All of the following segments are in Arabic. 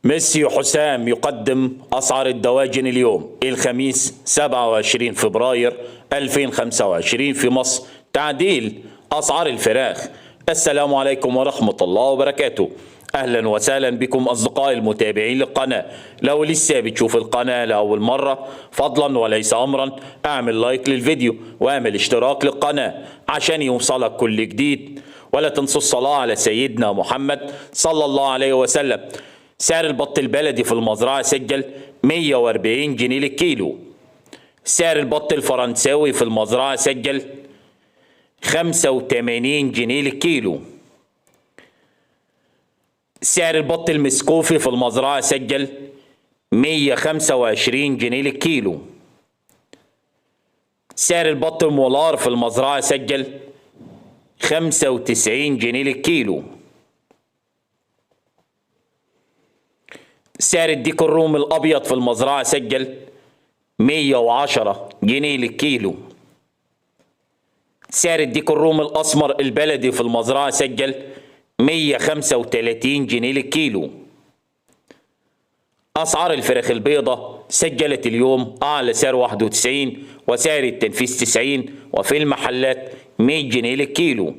ميسي حسام يقدم أسعار الدواجن اليوم الخميس 27 فبراير 2025 في مصر. تعديل أسعار الفراخ. السلام عليكم ورحمة الله وبركاته. أهلا وسهلا بكم أصدقائي المتابعين للقناة. لو لسه بتشوف القناة لأول مرة فضلا وليس أمرا اعمل لايك للفيديو واعمل اشتراك للقناة عشان يوصلك كل جديد، ولا تنسوا الصلاة على سيدنا محمد صلى الله عليه وسلم. سعر البط البلدي في المزرعة سجل 140 جنيه للكيلو. سعر البط الفرنساوي في المزرعة سجل 85 جنيه للكيلو. سعر البط المسكوفي في المزرعة سجل 125 جنيه للكيلو. سعر البط المولار في المزرعة سجل 95 جنيه للكيلو. سعر الديك الروم الأبيض في المزرعة سجل 110 جنيه للكيلو. سعر الديك الروم الأسمر البلدي في المزرعة سجل 135 جنيه للكيلو. أسعار الفراخ البيضة سجلت اليوم أعلى سعر 91 وسعر التنفيذ 90 وفي المحلات 100 جنيه للكيلو.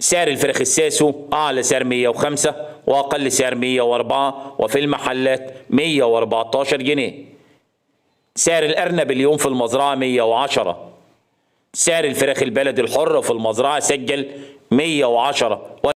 سعر الفراخ الساسو أعلى سعر 105 وأقل سعر 104 وفي المحلات 114 جنيه. سعر الأرنب اليوم في المزرعة 110. سعر الفراخ البلدي الحر في المزرعة سجل 110